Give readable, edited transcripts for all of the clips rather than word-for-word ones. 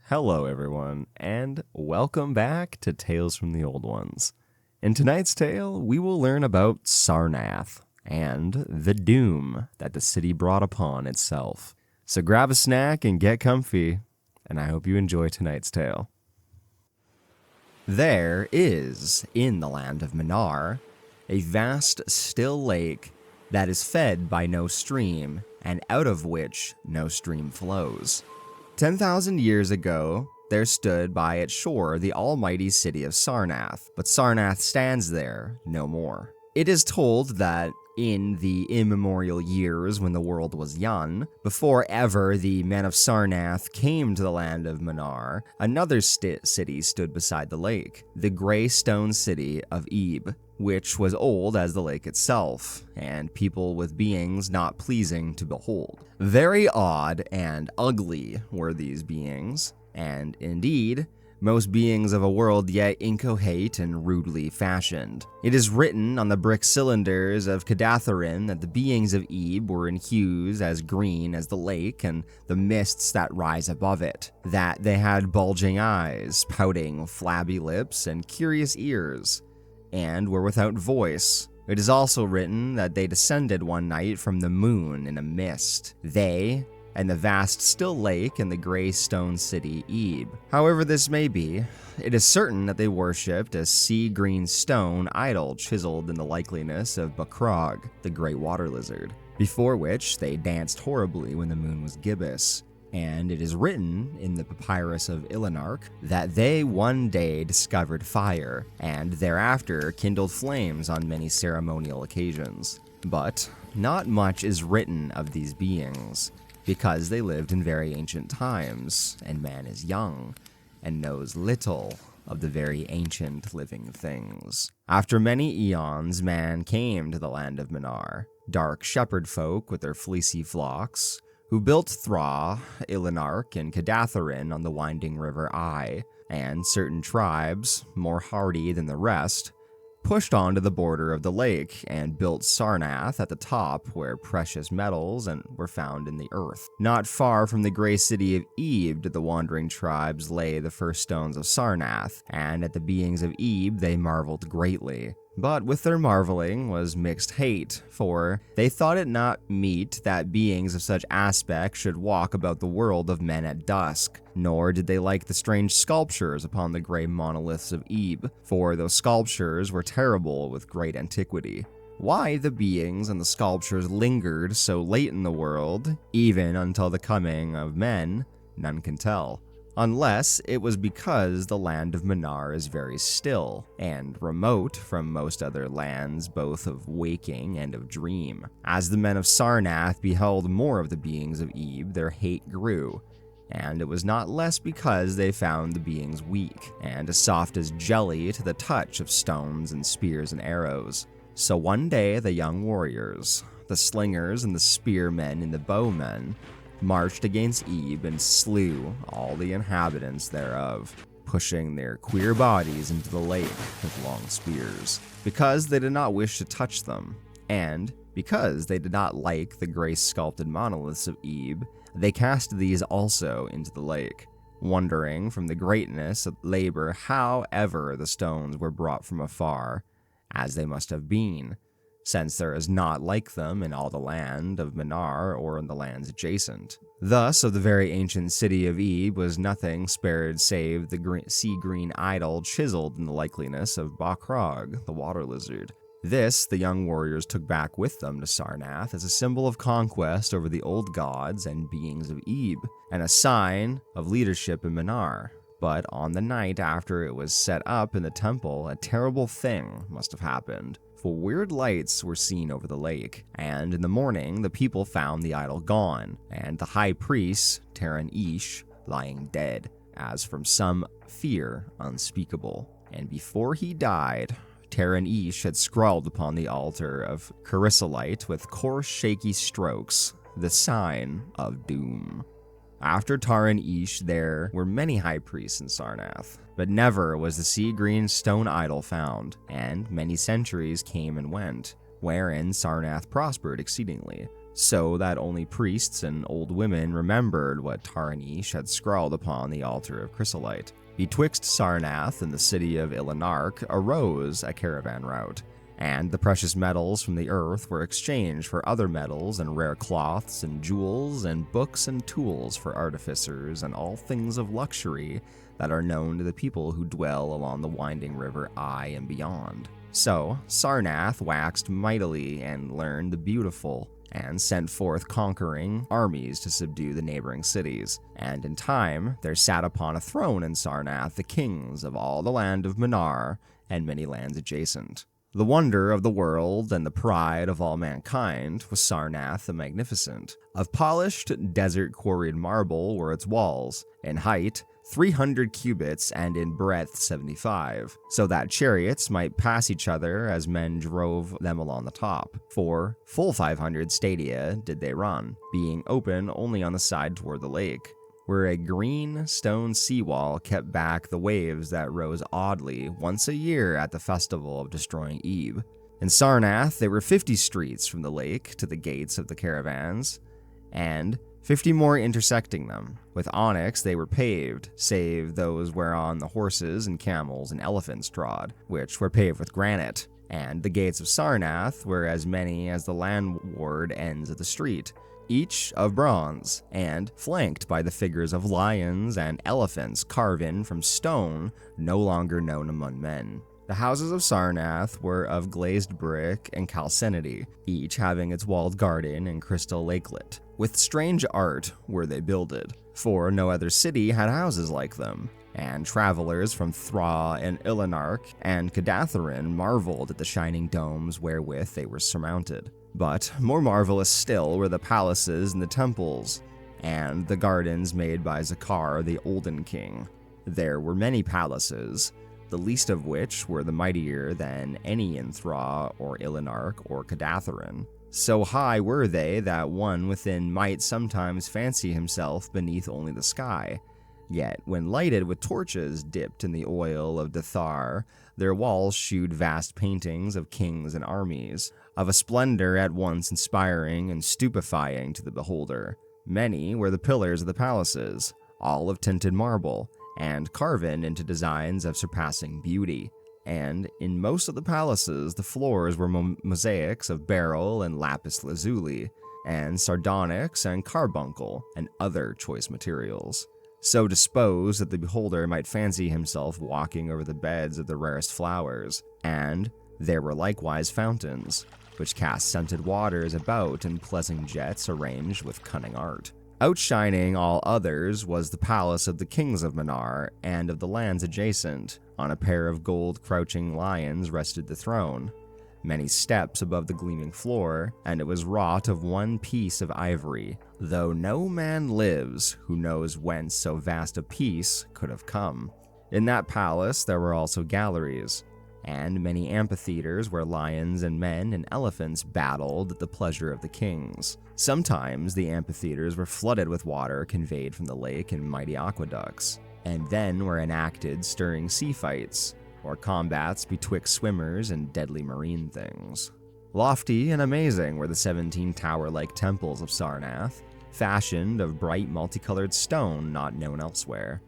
Hello everyone, and welcome back to Tales from the Old Ones. In tonight's tale, we will learn about Sarnath and the doom that the city brought upon itself. So grab a snack and get comfy, and I hope you enjoy tonight's tale. There is, in the land of Manar, a vast still lake that is fed by no stream, and out of which no stream flows. 10,000 years ago, there stood by its shore the almighty city of Sarnath, but Sarnath stands there no more. It is told that in the immemorial years when the world was young, before ever the men of Sarnath came to the land of Manar, another city stood beside the lake, the grey stone city of Ib, which was old as the lake itself, and people with beings not pleasing to behold. Very odd and ugly were these beings, and indeed, most beings of a world yet inchoate and rudely fashioned. It is written on the brick cylinders of Cadatharin that the beings of Ib were in hues as green as the lake and the mists that rise above it, that they had bulging eyes, pouting, flabby lips, and curious ears, and were without voice. It is also written that they descended one night from the moon in a mist. They and the vast still lake and the grey stone city Ib. However this may be, it is certain that they worshipped a sea-green stone idol chiseled in the likeness of Bakrog, the great water lizard, before which they danced horribly when the moon was gibbous. And it is written in the papyrus of Ilanark that they one day discovered fire, and thereafter kindled flames on many ceremonial occasions. But not much is written of these beings, because they lived in very ancient times, and man is young, and knows little of the very ancient living things. After many eons, man came to the land of Manar, dark shepherd folk with their fleecy flocks, who built Thra, Ilanark, and Cadatharin on the winding river Ai, and certain tribes, more hardy than the rest, pushed on to the border of the lake and built Sarnath at the top where precious metals were found in the earth. Not far from the grey city of Ib did the wandering tribes lay the first stones of Sarnath, and at the beings of Ib they marveled greatly. But with their marveling was mixed hate, for they thought it not meet that beings of such aspect should walk about the world of men at dusk, nor did they like the strange sculptures upon the grey monoliths of Ib, for those sculptures were terrible with great antiquity. Why the beings and the sculptures lingered so late in the world, even until the coming of men, none can tell. Unless it was because the land of Manar is very still, and remote from most other lands both of waking and of dream. As the men of Sarnath beheld more of the beings of Ib, their hate grew, and it was not less because they found the beings weak, and as soft as jelly to the touch of stones and spears and arrows. So one day the young warriors, the slingers and the spearmen and the bowmen, marched against Ib and slew all the inhabitants thereof, pushing their queer bodies into the lake with long spears, because they did not wish to touch them, and because they did not like the grey sculpted monoliths of Ib, they cast these also into the lake, wondering from the greatness of labor how ever the stones were brought from afar, as they must have been, since there is not like them in all the land of Manar or in the lands adjacent. Thus, of the very ancient city of Ib was nothing spared save the sea-green idol chiseled in the likeness of Bakrog, the water lizard. This the young warriors took back with them to Sarnath as a symbol of conquest over the old gods and beings of Ib, and a sign of leadership in Manar. But on the night after it was set up in the temple, a terrible thing must have happened. For weird lights were seen over the lake, and in the morning the people found the idol gone, and the high priest, Taran Ish, lying dead, as from some fear unspeakable. And before he died, Taran Ish had scrawled upon the altar of chrysolite with coarse shaky strokes the sign of doom. After Taran Ish, there were many high priests in Sarnath, but never was the sea-green stone idol found, and many centuries came and went, wherein Sarnath prospered exceedingly. so that only priests and old women remembered what Tarnish had scrawled upon the altar of chrysolite. Betwixt Sarnath and the city of Ilinark arose a caravan route, and the precious metals from the earth were exchanged for other metals and rare cloths and jewels and books and tools for artificers and all things of luxury that are known to the people who dwell along the winding river Ai and beyond. So Sarnath waxed mightily and learned the beautiful, and sent forth conquering armies to subdue the neighboring cities. And in time there sat upon a throne in Sarnath the kings of all the land of Manar and many lands adjacent. The wonder of the world and the pride of all mankind was Sarnath the Magnificent. Of polished, desert-quarried marble were its walls, in height 300 cubits and in breadth 75, so that chariots might pass each other as men drove them along the top. For full 500 stadia did they run, being open only on the side toward the lake, where a green stone seawall kept back the waves that rose oddly once a year at the festival of destroying Ebe. In Sarnath there were 50 streets from the lake to the gates of the caravans, and 50 more intersecting them. With onyx they were paved, save those whereon the horses and camels and elephants trod, which were paved with granite. And the gates of Sarnath were as many as the landward ends of the street, each of bronze, and flanked by the figures of lions and elephants carven from stone no longer known among men. The houses of Sarnath were of glazed brick and calcinity, each having its walled garden and crystal lakelet. With strange art were they builded, for no other city had houses like them, and travelers from Thra and Ilinark and Cadatharin marveled at the shining domes wherewith they were surmounted. But more marvelous still were the palaces and the temples, and the gardens made by Zakar the Olden King. There were many palaces, the least of which were the mightier than any in Thra or Ilinark or Cadatharin. So high were they that one within might sometimes fancy himself beneath only the sky. Yet, when lighted with torches dipped in the oil of Dathar, their walls shewed vast paintings of kings and armies, of a splendor at once inspiring and stupefying to the beholder. Many were the pillars of the palaces, all of tinted marble, and carven into designs of surpassing beauty. And in most of the palaces the floors were mosaics of beryl and lapis lazuli, and sardonyx and carbuncle, and other choice materials, so disposed that the beholder might fancy himself walking over the beds of the rarest flowers. And there were likewise fountains, which cast scented waters about in pleasant jets arranged with cunning art. Outshining all others was the palace of the kings of Manar and of the lands adjacent. On a pair of gold crouching lions rested the throne, many steps above the gleaming floor, and it was wrought of one piece of ivory, though no man lives who knows whence so vast a piece could have come. In that palace there were also galleries, and many amphitheaters where lions and men and elephants battled at the pleasure of the kings. Sometimes the amphitheaters were flooded with water conveyed from the lake in mighty aqueducts, and then were enacted stirring sea fights, or combats betwixt swimmers and deadly marine things. Lofty and amazing were the 17 tower-like temples of Sarnath, fashioned of bright multicolored stone not known elsewhere.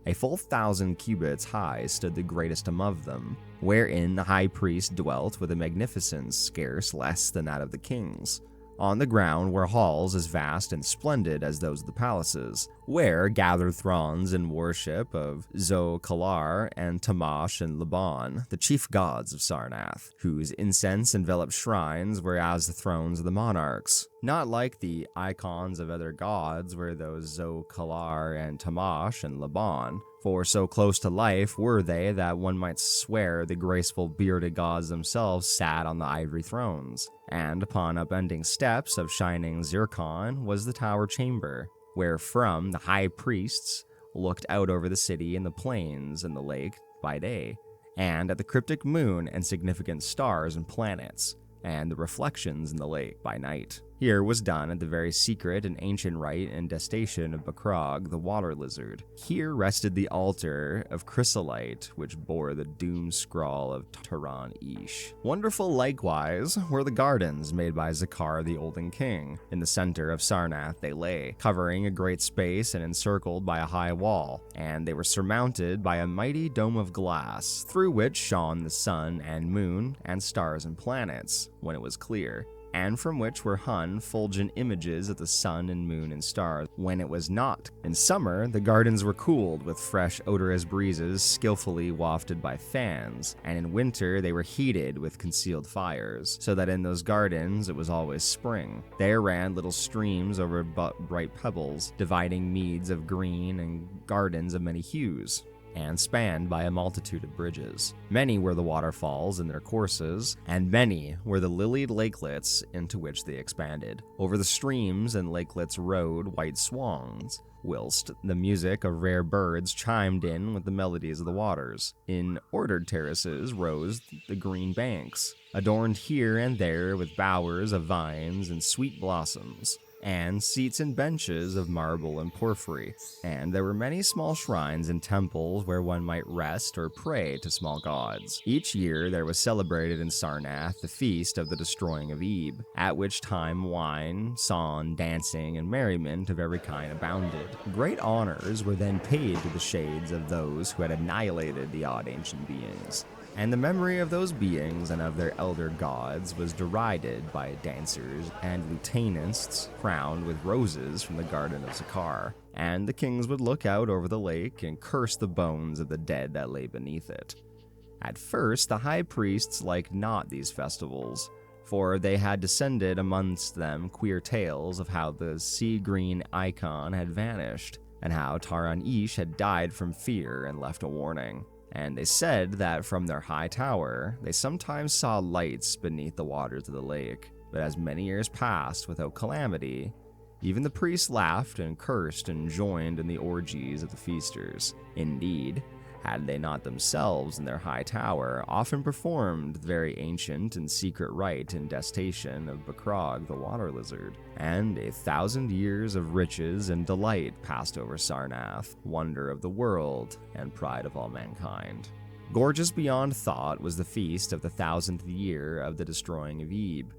A full 1,000 cubits high stood the greatest among them, wherein the high priest dwelt with a magnificence scarce less than that of the kings. On the ground were halls as vast and splendid as those of the palaces, where gathered throngs in worship of Zo-Kalar and Tamash and Laban, the chief gods of Sarnath, whose incense enveloped shrines were as the thrones of the monarchs. Not like the icons of other gods were those Zo-Kalar and Tamash and Laban, for so close to life were they that one might swear the graceful bearded gods themselves sat on the ivory thrones. And upon upending steps of shining zircon was the tower chamber, where from the high priests looked out over the city and the plains and the lake by day, and at the cryptic moon and significant stars and planets, and the reflections in the lake by night. Here was done at the very secret and ancient rite and destation of Bakrog, the water lizard. Here rested the altar of chrysolite, which bore the doom scrawl of Taran Ish. Wonderful likewise were the gardens made by Zakar the Olden King. In the center of Sarnath they lay, covering a great space and encircled by a high wall, and they were surmounted by a mighty dome of glass, through which shone the sun and moon and stars and planets, when it was clear, and from which were hung fulgent images of the sun and moon and stars when it was not. In summer, the gardens were cooled with fresh odorous breezes skillfully wafted by fans, and in winter they were heated with concealed fires, so that in those gardens it was always spring. There ran little streams over bright pebbles, dividing meads of green and gardens of many hues, and spanned by a multitude of bridges. Many were the waterfalls in their courses, and many were the lilied lakelets into which they expanded. Over the streams and lakelets rode white swans, whilst the music of rare birds chimed in with the melodies of the waters. In ordered terraces rose the green banks, adorned here and there with bowers of vines and sweet blossoms, and seats and benches of marble and porphyry, and there were many small shrines and temples where one might rest or pray to small gods. Each year there was celebrated in Sarnath the feast of the destroying of Ebe, at which time wine, song, dancing, and merriment of every kind abounded. Great honors were then paid to the shades of those who had annihilated the odd ancient beings, and the memory of those beings and of their elder gods was derided by dancers and lieutenants crowned with roses from the garden of Zakar, and the kings would look out over the lake and curse the bones of the dead that lay beneath it. At first, the high priests liked not these festivals, for they had descended amongst them queer tales of how the sea-green icon had vanished, and how Taran Ish had died from fear and left a warning. And they said that from their high tower, they sometimes saw lights beneath the waters of the lake. But as many years passed without calamity, even the priests laughed and cursed and joined in the orgies of the feasters. Indeed, had they not themselves in their high tower often performed the very ancient and secret rite and destation of Bakrog the water lizard, and 1,000 years of riches and delight passed over Sarnath, wonder of the world and pride of all mankind. Gorgeous beyond thought was the feast of the 1,000th year of the destroying of Ebe.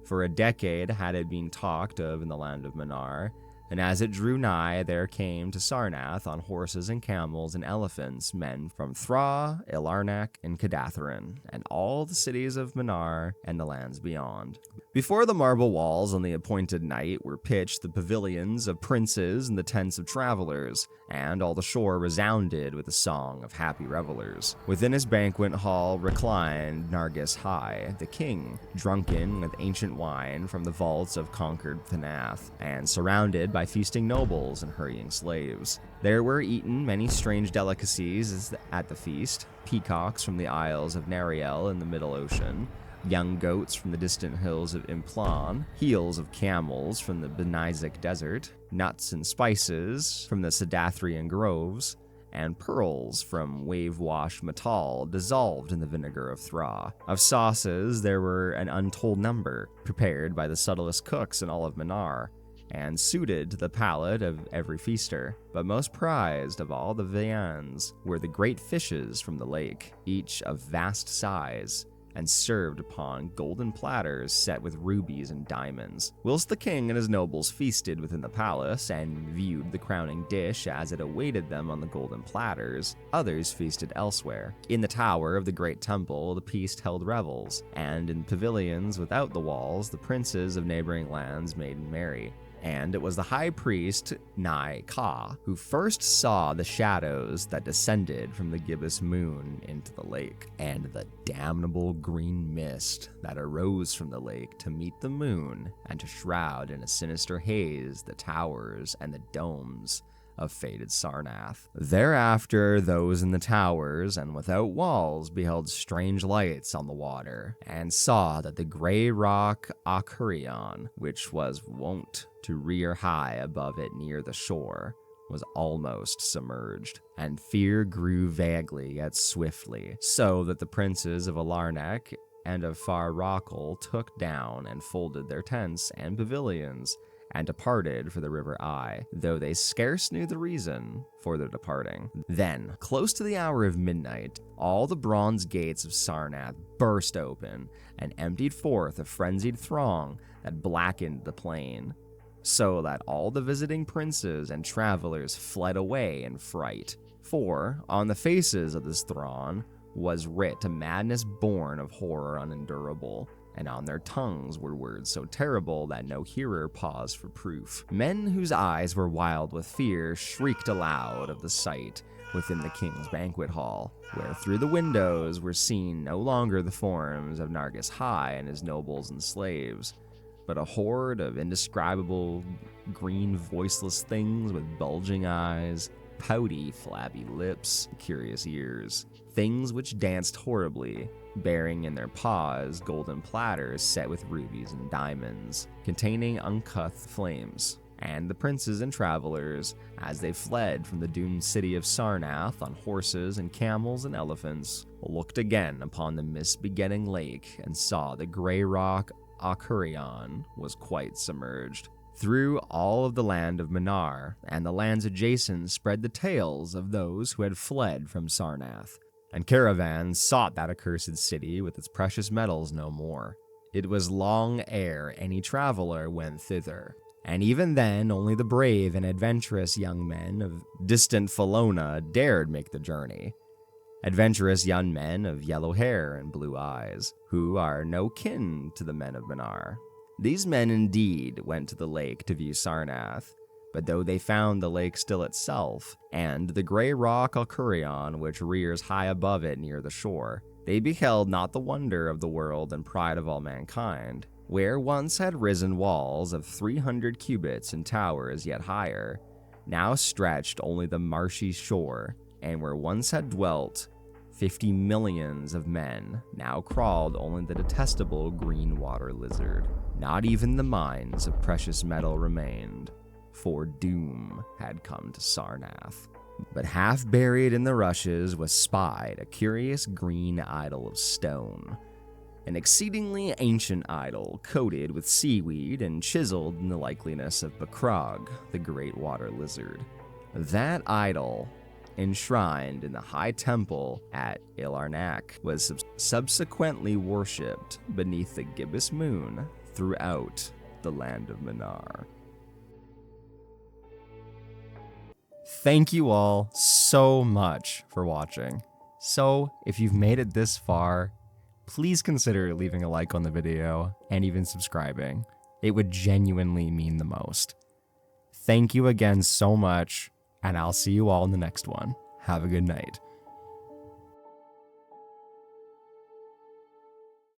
For a decade had it been talked of in the land of Manar, and as it drew nigh, there came to Sarnath on horses and camels and elephants men from Thra, Ilarnak, and Cadatharin, and all the cities of Manar and the lands beyond. Before the marble walls on the appointed night were pitched the pavilions of princes and the tents of travelers, and all the shore resounded with the song of happy revelers. Within his banquet hall reclined Nargis High, the king, drunken with ancient wine from the vaults of conquered Thanath, and surrounded by feasting nobles and hurrying slaves. There were eaten many strange delicacies at the feast, peacocks from the isles of Nariel in the Middle Ocean, young goats from the distant hills of Implan, heels of camels from the Benizic desert, nuts and spices from the Sadathrian groves, and pearls from wave-washed metal dissolved in the vinegar of Thra. Of sauces there were an untold number, prepared by the subtlest cooks in all of Manar, and suited to the palate of every feaster. But most prized of all the viands were the great fishes from the lake, each of vast size, and served upon golden platters set with rubies and diamonds. Whilst the king and his nobles feasted within the palace and viewed the crowning dish as it awaited them on the golden platters, others feasted elsewhere. In the tower of the great temple the priest held revels, and in pavilions without the walls the princes of neighboring lands made merry. And it was the high priest, Nai Ka, who first saw the shadows that descended from the gibbous moon into the lake, and the damnable green mist that arose from the lake to meet the moon and to shroud in a sinister haze the towers and the domes of fated Sarnath. Thereafter those in the towers and without walls beheld strange lights on the water, and saw that the grey rock Akurion, which was wont to rear high above it near the shore, was almost submerged, and fear grew vaguely yet swiftly, so that the princes of Alarnak and of Far Rockall took down and folded their tents and pavilions, and departed for the River Eye, though they scarce knew the reason for their departing. Then, close to the hour of midnight, all the bronze gates of Sarnath burst open, and emptied forth a frenzied throng that blackened the plain, so that all the visiting princes and travelers fled away in fright. For, on the faces of this throng was writ a madness born of horror unendurable, and on their tongues were words so terrible that no hearer paused for proof. Men whose eyes were wild with fear shrieked aloud of the sight within the king's banquet hall, where through the windows were seen no longer the forms of Nargis High and his nobles and slaves, but a horde of indescribable green voiceless things with bulging eyes, pouty, flabby lips, curious ears. Things which danced horribly, bearing in their paws golden platters set with rubies and diamonds, containing uncouth flames. And the princes and travelers, as they fled from the doomed city of Sarnath on horses and camels and elephants, looked again upon the mist-begetting lake and saw the gray rock Akurion was quite submerged. Through all of the land of Minar and the lands adjacent spread the tales of those who had fled from Sarnath, and caravans sought that accursed city with its precious metals no more. It was long ere any traveler went thither, and even then only the brave and adventurous young men of distant Felona dared make the journey. Adventurous young men of yellow hair and blue eyes, who are no kin to the men of Minar. These men indeed went to the lake to view Sarnath, but though they found the lake still itself, and the gray rock Alcurion which rears high above it near the shore, they beheld not the wonder of the world and pride of all mankind, where once had risen walls of 300 cubits and towers yet higher, now stretched only the marshy shore, and where once had dwelt 50 millions of men, now crawled only the detestable green water lizard. Not even the mines of precious metal remained, for doom had come to Sarnath. But half buried in the rushes was spied a curious green idol of stone, an exceedingly ancient idol coated with seaweed and chiseled in the likeness of Bakrog, the great water lizard. That idol, enshrined in the high temple at Ilarnak, was subsequently worshipped beneath the gibbous moon throughout the land of Minar. Thank you all so much for watching. So, if you've made it this far, please consider leaving a like on the video and even subscribing. It would genuinely mean the most. Thank you again so much, and I'll see you all in the next one. Have a good night.